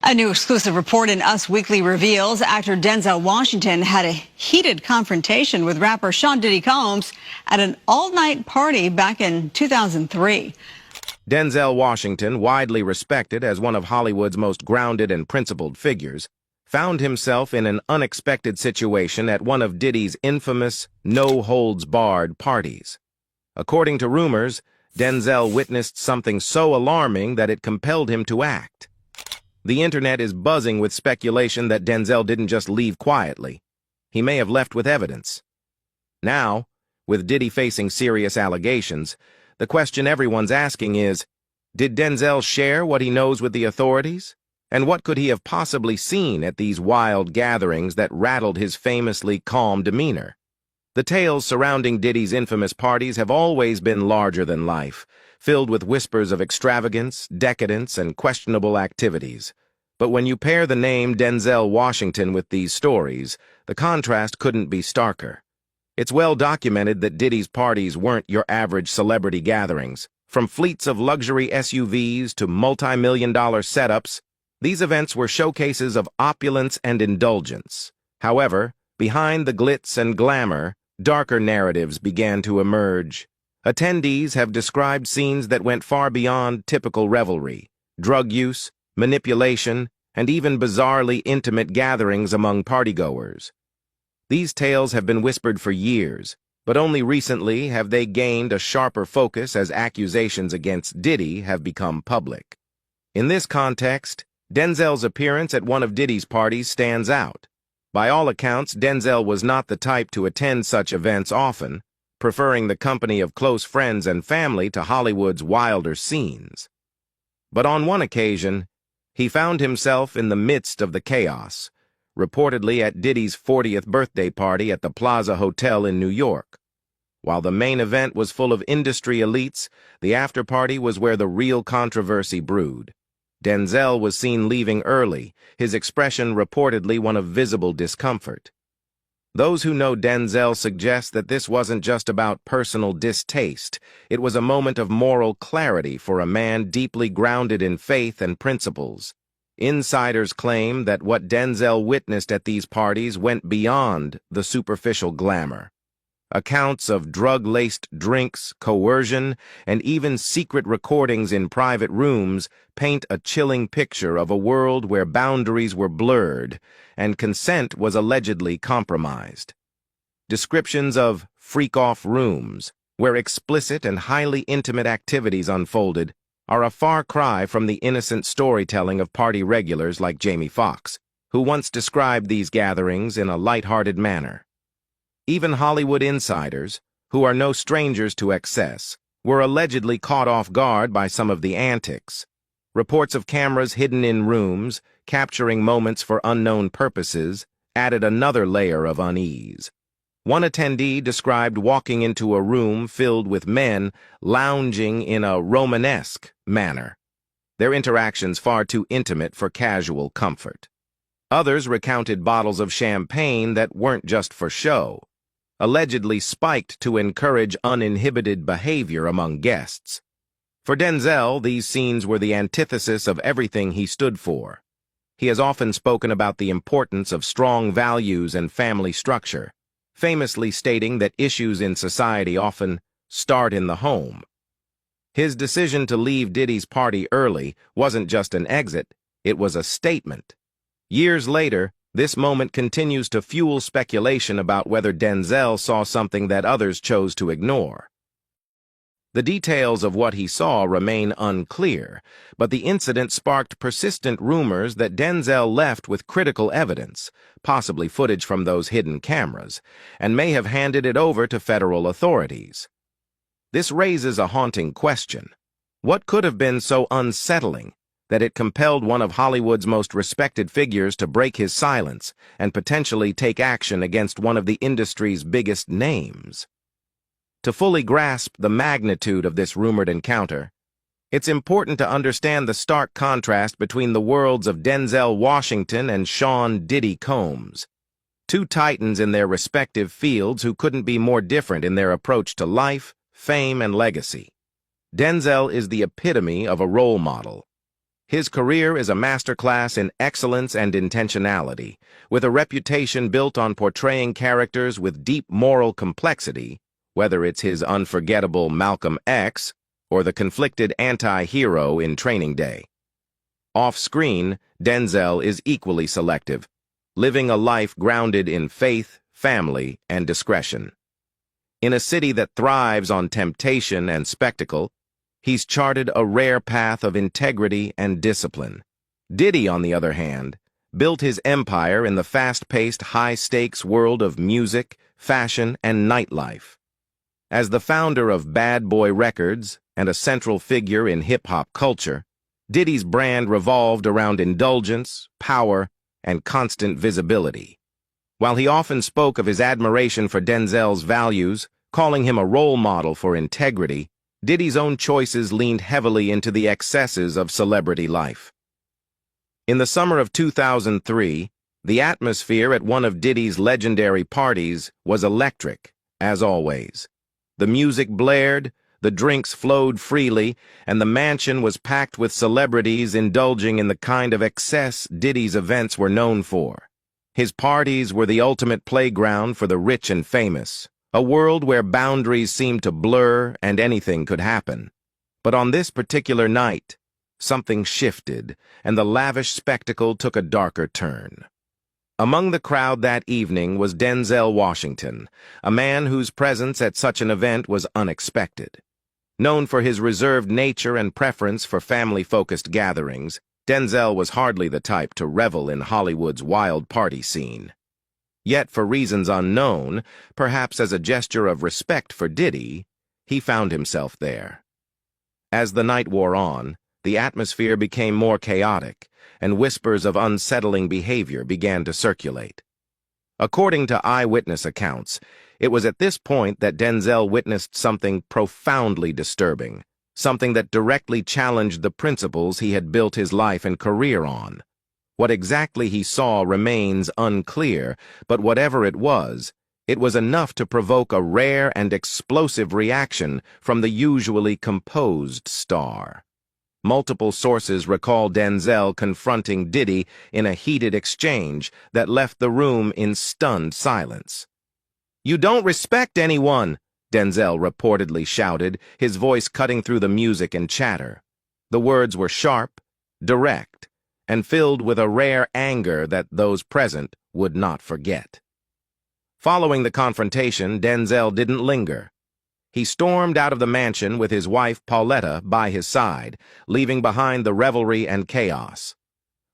A new exclusive report in Us Weekly reveals actor Denzel Washington had a heated confrontation with rapper Sean Diddy Combs at an all-night party back in 2003. Denzel Washington, widely respected as one of Hollywood's most grounded and principled figures, found himself in an unexpected situation at one of Diddy's infamous no-holds-barred parties. According to rumors, Denzel witnessed something so alarming that it compelled him to act. The internet is buzzing with speculation that Denzel didn't just leave quietly. He may have left with evidence. Now, with Diddy facing serious allegations, the question everyone's asking is, did Denzel share what he knows with the authorities? And what could he have possibly seen at these wild gatherings that rattled his famously calm demeanor? The tales surrounding Diddy's infamous parties have always been larger than life, filled with whispers of extravagance, decadence, and questionable activities. But when you pair the name Denzel Washington with these stories, the contrast couldn't be starker. It's well documented that Diddy's parties weren't your average celebrity gatherings. From fleets of luxury SUVs to multi-million-dollar setups, these events were showcases of opulence and indulgence. However, behind the glitz and glamour, darker narratives began to emerge. Attendees have described scenes that went far beyond typical revelry: drug use, manipulation, and even bizarrely intimate gatherings among partygoers. These tales have been whispered for years, but only recently have they gained a sharper focus as accusations against Diddy have become public. In this context, Denzel's appearance at one of Diddy's parties stands out. By all accounts, Denzel was not the type to attend such events often, preferring the company of close friends and family to Hollywood's wilder scenes. But on one occasion, he found himself in the midst of the chaos, reportedly at Diddy's 40th birthday party at the Plaza Hotel in New York. While the main event was full of industry elites, the after-party was where the real controversy brewed. Denzel was seen leaving early, his expression reportedly one of visible discomfort. Those who know Denzel suggest that this wasn't just about personal distaste, it was a moment of moral clarity for a man deeply grounded in faith and principles. Insiders claim that what Denzel witnessed at these parties went beyond the superficial glamour. Accounts of drug-laced drinks, coercion, and even secret recordings in private rooms paint a chilling picture of a world where boundaries were blurred and consent was allegedly compromised. Descriptions of freak-off rooms, where explicit and highly intimate activities unfolded, are a far cry from the innocent storytelling of party regulars like Jamie Foxx, who once described these gatherings in a light-hearted manner. Even Hollywood insiders, who are no strangers to excess, were allegedly caught off guard by some of the antics. Reports of cameras hidden in rooms, capturing moments for unknown purposes, added another layer of unease. One attendee described walking into a room filled with men lounging in a Romanesque manner, their interactions far too intimate for casual comfort. Others recounted bottles of champagne that weren't just for show, allegedly spiked to encourage uninhibited behavior among guests. For Denzel, these scenes were the antithesis of everything he stood for. He has often spoken about the importance of strong values and family structure, famously stating that issues in society often start in the home. His decision to leave Diddy's party early wasn't just an exit, it was a statement. Years later, this moment continues to fuel speculation about whether Denzel saw something that others chose to ignore. The details of what he saw remain unclear, but the incident sparked persistent rumors that Denzel left with critical evidence, possibly footage from those hidden cameras, and may have handed it over to federal authorities. This raises a haunting question. What could have been so unsettling that it compelled one of Hollywood's most respected figures to break his silence and potentially take action against one of the industry's biggest names? To fully grasp the magnitude of this rumored encounter, it's important to understand the stark contrast between the worlds of Denzel Washington and Sean Diddy Combs, two titans in their respective fields who couldn't be more different in their approach to life, fame, and legacy. Denzel is the epitome of a role model, His career is a masterclass in excellence and intentionality, with a reputation built on portraying characters with deep moral complexity, whether it's his unforgettable Malcolm X or the conflicted anti-hero in Training Day. Off-screen, Denzel is equally selective, living a life grounded in faith, family, and discretion. In a city that thrives on temptation and spectacle, he's charted a rare path of integrity and discipline. Diddy, on the other hand, built his empire in the fast-paced, high-stakes world of music, fashion, and nightlife. As the founder of Bad Boy Records and a central figure in hip-hop culture, Diddy's brand revolved around indulgence, power, and constant visibility. While he often spoke of his admiration for Denzel's values, calling him a role model for integrity, Diddy's own choices leaned heavily into the excesses of celebrity life. In the summer of 2003, the atmosphere at one of Diddy's legendary parties was electric, as always. The music blared, the drinks flowed freely, and the mansion was packed with celebrities indulging in the kind of excess Diddy's events were known for. His parties were the ultimate playground for the rich and famous, a world where boundaries seemed to blur and anything could happen. But on this particular night, something shifted, and the lavish spectacle took a darker turn. Among the crowd that evening was Denzel Washington, a man whose presence at such an event was unexpected. Known for his reserved nature and preference for family-focused gatherings, Denzel was hardly the type to revel in Hollywood's wild party scene. Yet, for reasons unknown, perhaps as a gesture of respect for Diddy, he found himself there. As the night wore on, the atmosphere became more chaotic, and whispers of unsettling behavior began to circulate. According to eyewitness accounts, it was at this point that Denzel witnessed something profoundly disturbing, something that directly challenged the principles he had built his life and career on. What exactly he saw remains unclear, but whatever it was enough to provoke a rare and explosive reaction from the usually composed star. Multiple sources recall Denzel confronting Diddy in a heated exchange that left the room in stunned silence. "You don't respect anyone," Denzel reportedly shouted, his voice cutting through the music and chatter. The words were sharp, direct, and filled with a rare anger that those present would not forget. Following the confrontation, Denzel didn't linger. He stormed out of the mansion with his wife Pauletta by his side, leaving behind the revelry and chaos.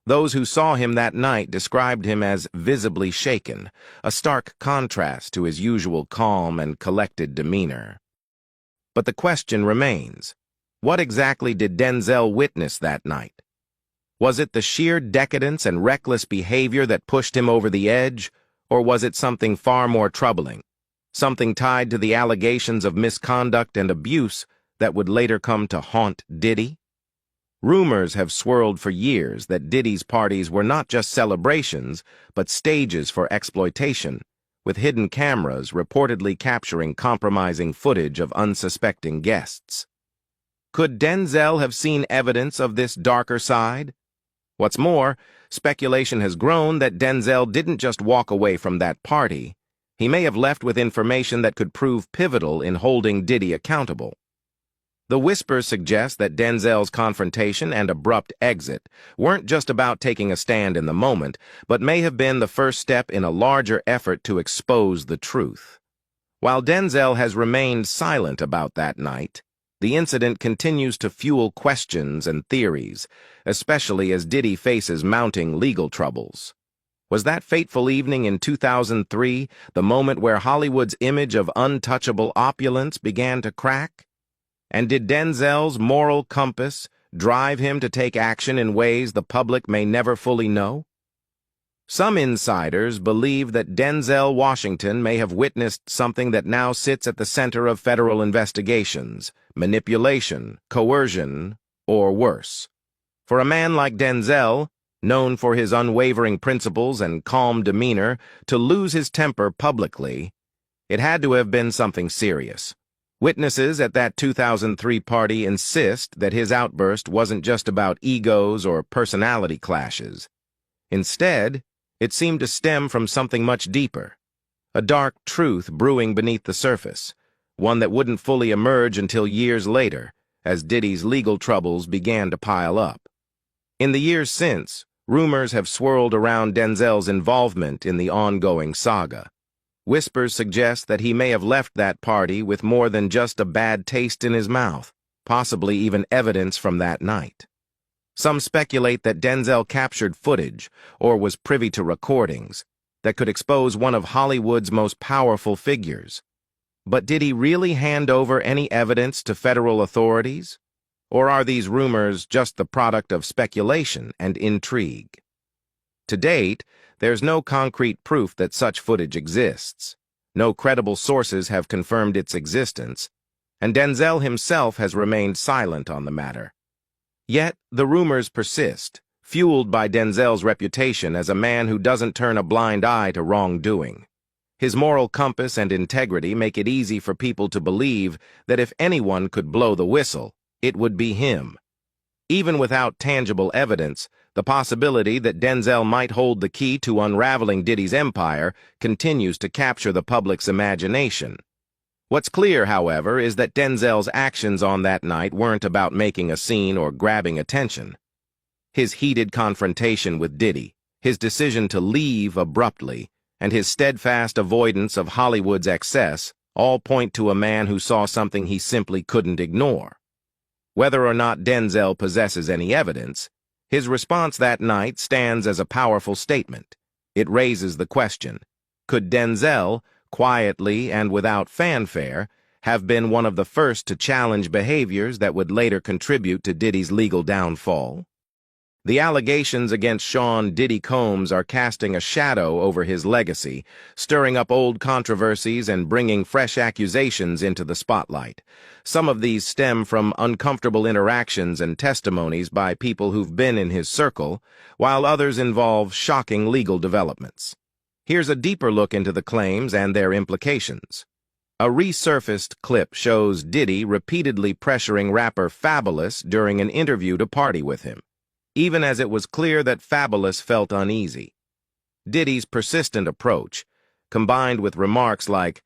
Those who saw him that night described him as visibly shaken, a stark contrast to his usual calm and collected demeanor. But the question remains, what exactly did Denzel witness that night? Was it the sheer decadence and reckless behavior that pushed him over the edge, or was it something far more troubling, something tied to the allegations of misconduct and abuse that would later come to haunt Diddy? Rumors have swirled for years that Diddy's parties were not just celebrations, but stages for exploitation, with hidden cameras reportedly capturing compromising footage of unsuspecting guests. Could Denzel have seen evidence of this darker side? What's more, speculation has grown that Denzel didn't just walk away from that party. He may have left with information that could prove pivotal in holding Diddy accountable. The whispers suggest that Denzel's confrontation and abrupt exit weren't just about taking a stand in the moment, but may have been the first step in a larger effort to expose the truth. While Denzel has remained silent about that night, the incident continues to fuel questions and theories, especially as Diddy faces mounting legal troubles. Was that fateful evening in 2003 the moment where Hollywood's image of untouchable opulence began to crack? And did Denzel's moral compass drive him to take action in ways the public may never fully know? Some insiders believe that Denzel Washington may have witnessed something that now sits at the center of federal investigations: manipulation, coercion, or worse. For a man like Denzel, known for his unwavering principles and calm demeanor, to lose his temper publicly, it had to have been something serious. Witnesses at that 2003 party insist that his outburst wasn't just about egos or personality clashes. Instead, it seemed to stem from something much deeper, a dark truth brewing beneath the surface, one that wouldn't fully emerge until years later, as Diddy's legal troubles began to pile up. In the years since, rumors have swirled around Denzel's involvement in the ongoing saga. Whispers suggest that he may have left that party with more than just a bad taste in his mouth, possibly even evidence from that night. Some speculate that Denzel captured footage or was privy to recordings that could expose one of Hollywood's most powerful figures. But did he really hand over any evidence to federal authorities? Or are these rumors just the product of speculation and intrigue? To date, there's no concrete proof that such footage exists. No credible sources have confirmed its existence, and Denzel himself has remained silent on the matter. Yet, the rumors persist, fueled by Denzel's reputation as a man who doesn't turn a blind eye to wrongdoing. His moral compass and integrity make it easy for people to believe that if anyone could blow the whistle, it would be him. Even without tangible evidence, the possibility that Denzel might hold the key to unraveling Diddy's empire continues to capture the public's imagination. What's clear, however, is that Denzel's actions on that night weren't about making a scene or grabbing attention. His heated confrontation with Diddy, his decision to leave abruptly, and his steadfast avoidance of Hollywood's excess all point to a man who saw something he simply couldn't ignore. Whether or not Denzel possesses any evidence, his response that night stands as a powerful statement. It raises the question, could Denzel, quietly and without fanfare, have been one of the first to challenge behaviors that would later contribute to Diddy's legal downfall? The allegations against Sean Diddy Combs are casting a shadow over his legacy, stirring up old controversies and bringing fresh accusations into the spotlight. Some of these stem from uncomfortable interactions and testimonies by people who've been in his circle, while others involve shocking legal developments. Here's a deeper look into the claims and their implications. A resurfaced clip shows Diddy repeatedly pressuring rapper Fabulous during an interview to party with him, even as it was clear that Fabulous felt uneasy. Diddy's persistent approach, combined with remarks like,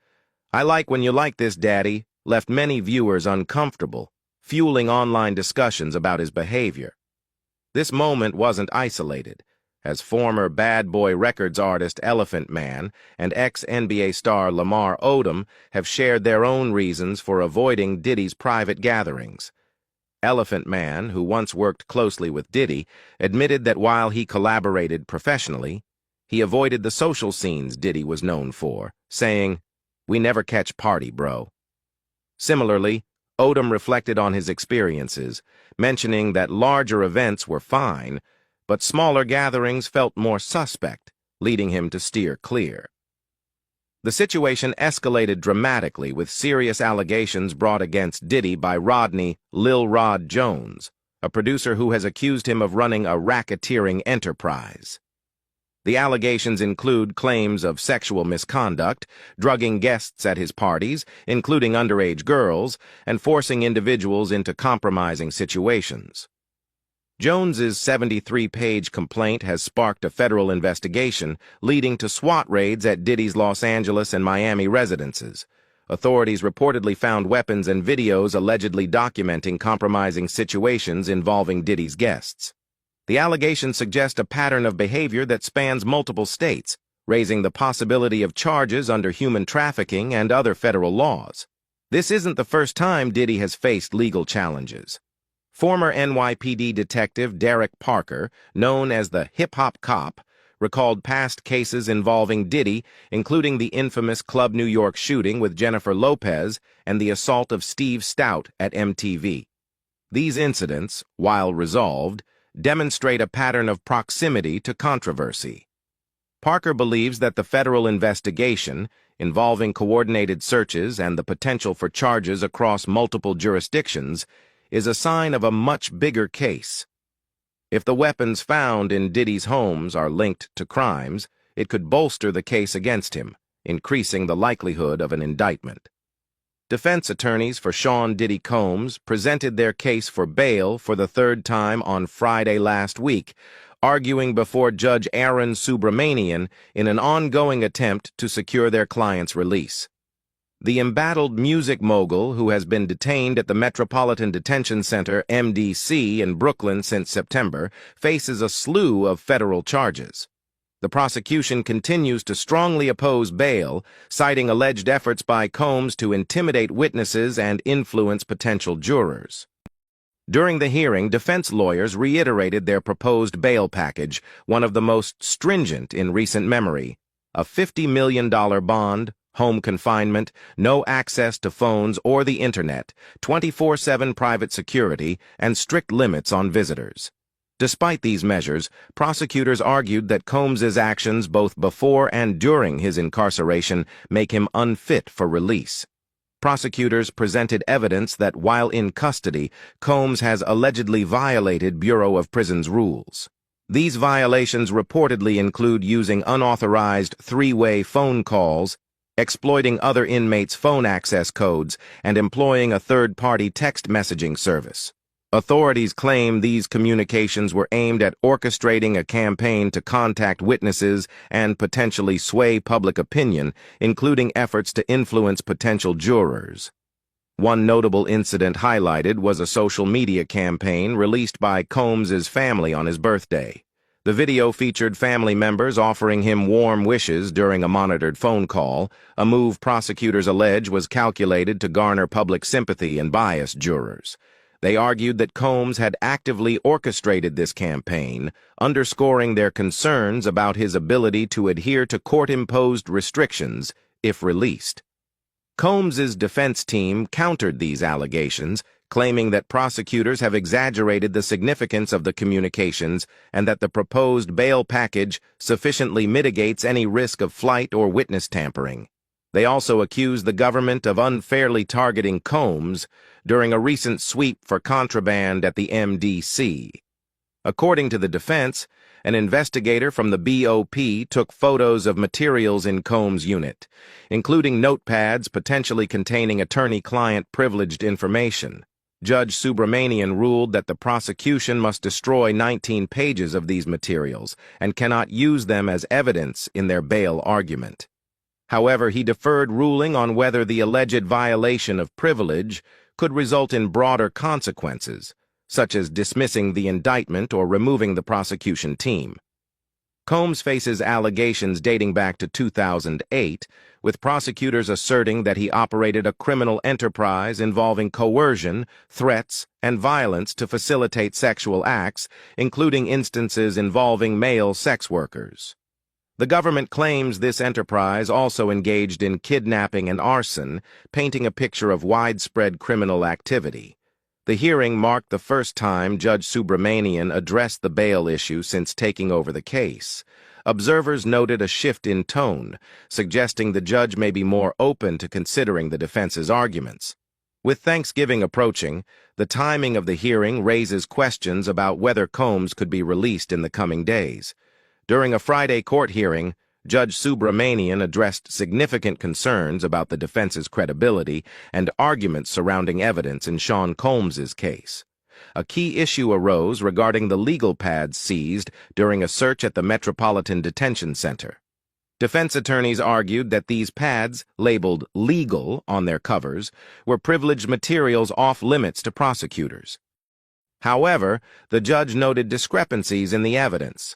"I like when you like this, Daddy," left many viewers uncomfortable, fueling online discussions about his behavior. This moment wasn't isolated, as former Bad Boy Records artist Elephant Man and ex-NBA star Lamar Odom have shared their own reasons for avoiding Diddy's private gatherings. Elephant Man, who once worked closely with Diddy, admitted that while he collaborated professionally, he avoided the social scenes Diddy was known for, saying, "We never catch party, bro." Similarly, Odom reflected on his experiences, mentioning that larger events were fine, but smaller gatherings felt more suspect, leading him to steer clear. The situation escalated dramatically with serious allegations brought against Diddy by Rodney "Lil Rod" Jones, a producer who has accused him of running a racketeering enterprise. The allegations include claims of sexual misconduct, drugging guests at his parties, including underage girls, and forcing individuals into compromising situations. Jones's 73-page complaint has sparked a federal investigation, leading to SWAT raids at Diddy's Los Angeles and Miami residences. Authorities reportedly found weapons and videos allegedly documenting compromising situations involving Diddy's guests. The allegations suggest a pattern of behavior that spans multiple states, raising the possibility of charges under human trafficking and other federal laws. This isn't the first time Diddy has faced legal challenges. Former NYPD detective Derek Parker, known as the hip-hop cop, recalled past cases involving Diddy, including the infamous Club New York shooting with Jennifer Lopez and the assault of Steve Stout at MTV. These incidents, while resolved, demonstrate a pattern of proximity to controversy. Parker believes that the federal investigation, involving coordinated searches and the potential for charges across multiple jurisdictions, is a sign of a much bigger case. If the weapons found in Diddy's homes are linked to crimes, it could bolster the case against him, increasing the likelihood of an indictment. Defense attorneys for Sean Diddy Combs presented their case for bail for the third time on Friday last week, arguing before Judge Aaron Subramanian in an ongoing attempt to secure their client's release. The embattled music mogul, who has been detained at the Metropolitan Detention Center, MDC, in Brooklyn since September, faces a slew of federal charges. The prosecution continues to strongly oppose bail, citing alleged efforts by Combs to intimidate witnesses and influence potential jurors. During the hearing, defense lawyers reiterated their proposed bail package, one of the most stringent in recent memory: a $50 million bond, home confinement, no access to phones or the internet, 24/7 private security, and strict limits on visitors. Despite these measures, prosecutors argued that Combs's actions both before and during his incarceration make him unfit for release. Prosecutors presented evidence that while in custody, Combs has allegedly violated Bureau of Prisons rules. These violations reportedly include using unauthorized three-way phone calls, exploiting other inmates' phone access codes, and employing a third-party text messaging service. Authorities claim these communications were aimed at orchestrating a campaign to contact witnesses and potentially sway public opinion, including efforts to influence potential jurors. One notable incident highlighted was a social media campaign released by Combs's family on his birthday. The video featured family members offering him warm wishes during a monitored phone call, a move prosecutors allege was calculated to garner public sympathy and bias jurors. They argued that Combs had actively orchestrated this campaign, underscoring their concerns about his ability to adhere to court-imposed restrictions if released. Combs's defense team countered these allegations, claiming that prosecutors have exaggerated the significance of the communications and that the proposed bail package sufficiently mitigates any risk of flight or witness tampering. They also accused the government of unfairly targeting Combs during a recent sweep for contraband at the MDC. According to the defense, an investigator from the BOP took photos of materials in Combs' unit, including notepads potentially containing attorney-client privileged information. Judge Subramanian ruled that the prosecution must destroy 19 pages of these materials and cannot use them as evidence in their bail argument. However, he deferred ruling on whether the alleged violation of privilege could result in broader consequences, such as dismissing the indictment or removing the prosecution team. Combs faces allegations dating back to 2008, with prosecutors asserting that he operated a criminal enterprise involving coercion, threats, and violence to facilitate sexual acts, including instances involving male sex workers. The government claims this enterprise also engaged in kidnapping and arson, painting a picture of widespread criminal activity. The hearing marked the first time Judge Subramanian addressed the bail issue since taking over the case. Observers noted a shift in tone, suggesting the judge may be more open to considering the defense's arguments. With Thanksgiving approaching, the timing of the hearing raises questions about whether Combs could be released in the coming days. During a Friday court hearing, Judge Subramanian addressed significant concerns about the defense's credibility and arguments surrounding evidence in Sean Combs's case. A key issue arose regarding the legal pads seized during a search at the Metropolitan Detention Center. Defense attorneys argued that these pads, labeled legal on their covers, were privileged materials off limits to prosecutors. However, the judge noted discrepancies in the evidence.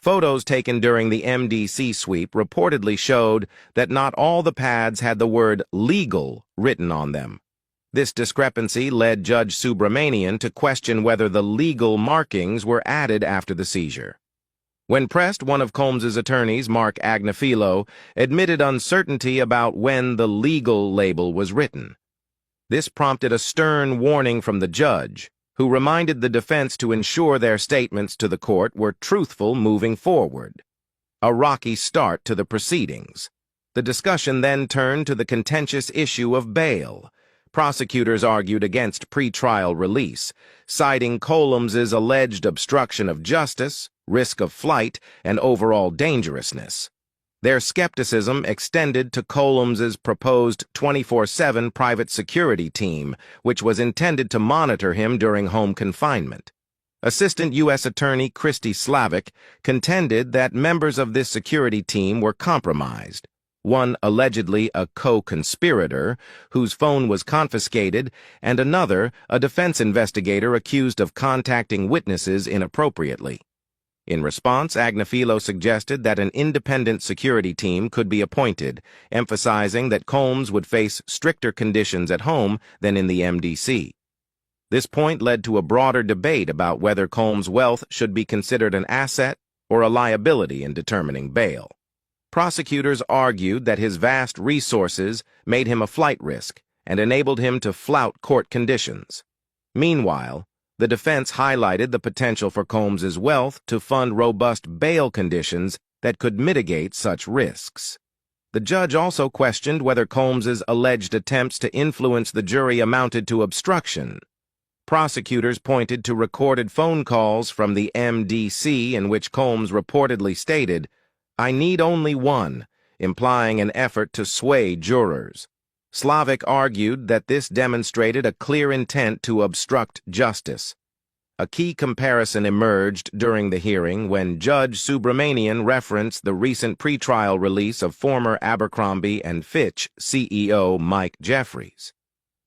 Photos taken during the MDC sweep reportedly showed that not all the pads had the word legal written on them. This discrepancy led Judge Subramanian to question whether the legal markings were added after the seizure. When pressed, one of Combs's attorneys, Mark Agnafilo, admitted uncertainty about when the legal label was written. This prompted a stern warning from the judge, who reminded the defense to ensure their statements to the court were truthful moving forward. A rocky start to the proceedings. The discussion then turned to the contentious issue of bail. Prosecutors argued against pretrial release, citing Combs's alleged obstruction of justice, risk of flight, and overall dangerousness. Their skepticism extended to Columns's proposed 24/7 private security team, which was intended to monitor him during home confinement. Assistant U.S. Attorney Christy Slavic contended that members of this security team were compromised. One allegedly a co-conspirator, whose phone was confiscated, and another, a defense investigator accused of contacting witnesses inappropriately. In response, Agnifilo suggested that an independent security team could be appointed, emphasizing that Combs would face stricter conditions at home than in the MDC. This point led to a broader debate about whether Combs' wealth should be considered an asset or a liability in determining bail. Prosecutors argued that his vast resources made him a flight risk and enabled him to flout court conditions. Meanwhile, the defense highlighted the potential for Combs' wealth to fund robust bail conditions that could mitigate such risks. The judge also questioned whether Combs' alleged attempts to influence the jury amounted to obstruction. Prosecutors pointed to recorded phone calls from the MDC in which Combs reportedly stated, "I need only one," implying an effort to sway jurors. Slavic argued that this demonstrated a clear intent to obstruct justice. A key comparison emerged during the hearing when Judge Subramanian referenced the recent pretrial release of former Abercrombie & Fitch CEO Mike Jeffries.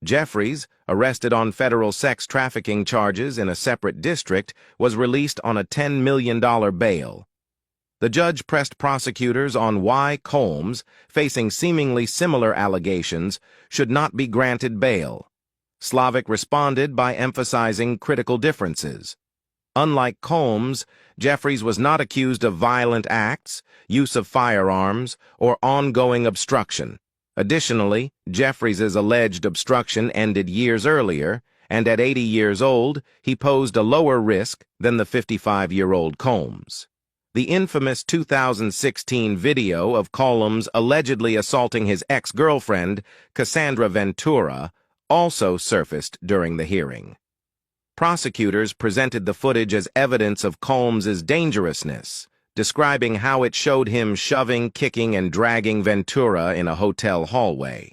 Jeffries, arrested on federal sex trafficking charges in a separate district, was released on a $10 million bail. The judge pressed prosecutors on why Combs, facing seemingly similar allegations, should not be granted bail. Slavic responded by emphasizing critical differences. Unlike Combs, Jeffries was not accused of violent acts, use of firearms, or ongoing obstruction. Additionally, Jeffries' alleged obstruction ended years earlier, and at 80 years old, he posed a lower risk than the 55-year-old Combs. The infamous 2016 video of Combs allegedly assaulting his ex-girlfriend, Cassandra Ventura, also surfaced during the hearing. Prosecutors presented the footage as evidence of Combs' dangerousness, describing how it showed him shoving, kicking, and dragging Ventura in a hotel hallway.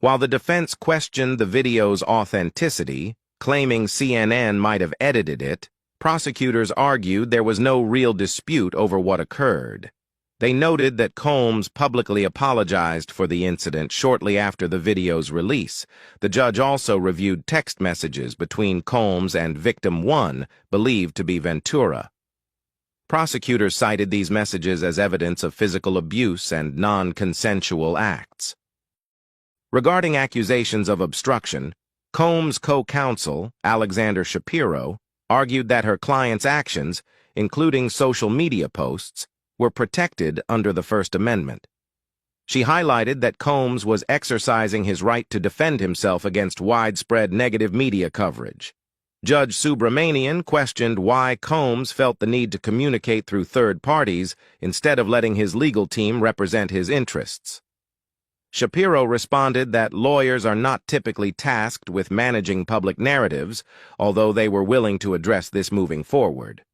While the defense questioned the video's authenticity, claiming CNN might have edited it, prosecutors argued there was no real dispute over what occurred. They noted that Combs publicly apologized for the incident shortly after the video's release. The judge also reviewed text messages between Combs and Victim 1, believed to be Ventura. Prosecutors cited these messages as evidence of physical abuse and non-consensual acts. Regarding accusations of obstruction, Combs' co-counsel, Alexander Shapiro, argued that her client's actions, including social media posts, were protected under the First Amendment. She highlighted that Combs was exercising his right to defend himself against widespread negative media coverage. Judge Subramanian questioned why Combs felt the need to communicate through third parties instead of letting his legal team represent his interests. Shapiro responded that lawyers are not typically tasked with managing public narratives, although they were willing to address this moving forward.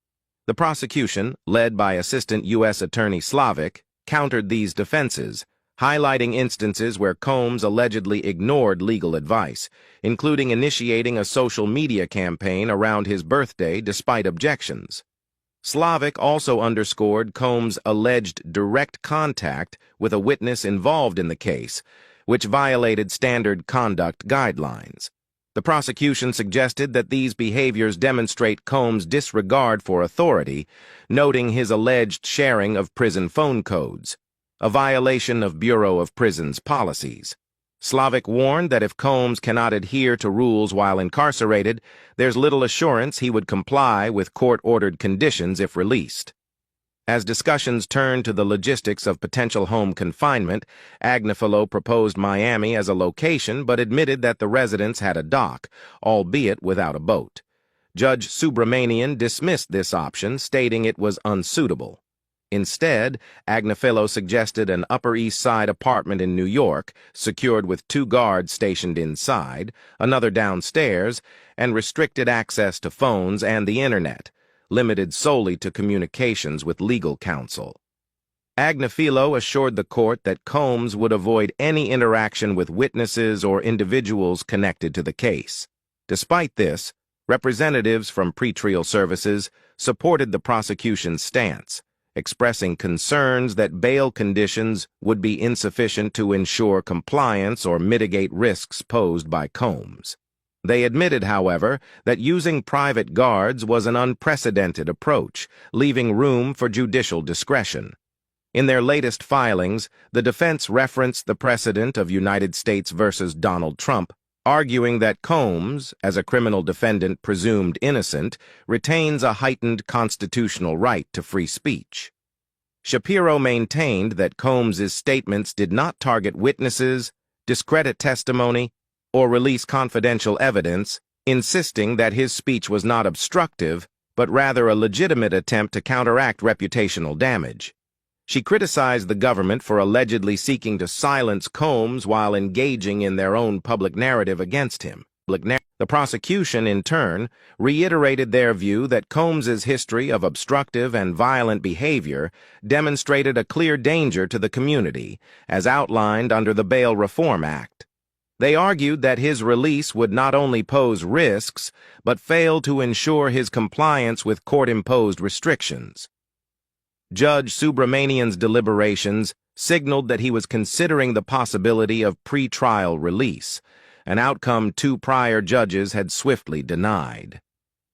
The prosecution, led by Assistant U.S. Attorney Slavic, countered these defenses, highlighting instances where Combs allegedly ignored legal advice, including initiating a social media campaign around his birthday despite objections. Slavic also underscored Combs' alleged direct contact with a witness involved in the case, which violated standard conduct guidelines. The prosecution suggested that these behaviors demonstrate Combs' disregard for authority, noting his alleged sharing of prison phone codes, a violation of Bureau of Prisons policies. Slavic warned that if Combs cannot adhere to rules while incarcerated, there's little assurance he would comply with court-ordered conditions if released. As discussions turned to the logistics of potential home confinement, Agnifilo proposed Miami as a location but admitted that the residence had a dock, albeit without a boat. Judge Subramanian dismissed this option, stating it was unsuitable. Instead, Agnifilo suggested an Upper East Side apartment in New York, secured with 2 guards stationed inside, another downstairs, and restricted access to phones and the internet, limited solely to communications with legal counsel. Agnifilo assured the court that Combs would avoid any interaction with witnesses or individuals connected to the case. Despite this, representatives from pretrial services supported the prosecution's stance, expressing concerns that bail conditions would be insufficient to ensure compliance or mitigate risks posed by Combs. They admitted, however, that using private guards was an unprecedented approach, leaving room for judicial discretion. In their latest filings, the defense referenced the precedent of United States versus Donald Trump, arguing that Combs, as a criminal defendant presumed innocent, retains a heightened constitutional right to free speech. Shapiro maintained that Combs's statements did not target witnesses, discredit testimony, or release confidential evidence, insisting that his speech was not obstructive, but rather a legitimate attempt to counteract reputational damage. She criticized the government for allegedly seeking to silence Combs while engaging in their own public narrative against him. The prosecution, in turn, reiterated their view that Combs's history of obstructive and violent behavior demonstrated a clear danger to the community, as outlined under the Bail Reform Act. They argued that his release would not only pose risks, but fail to ensure his compliance with court-imposed restrictions. Judge Subramanian's deliberations signaled that he was considering the possibility of pre-trial release, an outcome two prior judges had swiftly denied.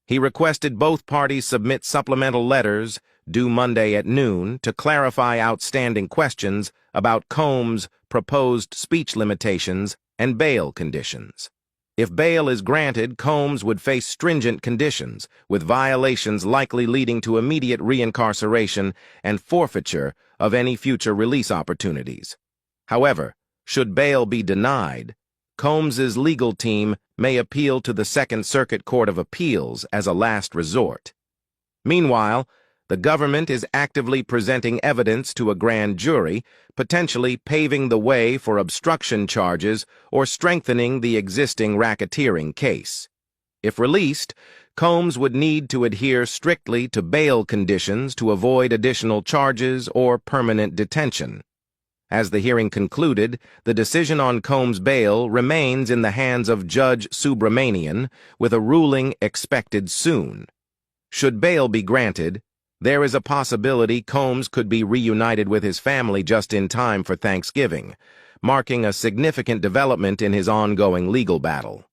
He requested both parties submit supplemental letters, due Monday at noon, to clarify outstanding questions about Combs' proposed speech limitations and bail conditions. If bail is granted, Combs would face stringent conditions, with violations likely leading to immediate reincarceration and forfeiture of any future release opportunities. However, should bail be denied, Combs's legal team may appeal to the Second Circuit Court of Appeals as a last resort. Meanwhile, the government is actively presenting evidence to a grand jury, potentially paving the way for obstruction charges or strengthening the existing racketeering case. If released, Combs would need to adhere strictly to bail conditions to avoid additional charges or permanent detention. As the hearing concluded, the decision on Combs' bail remains in the hands of Judge Subramanian, with a ruling expected soon. Should bail be granted, there is a possibility Combs could be reunited with his family just in time for Thanksgiving, marking a significant development in his ongoing legal battle.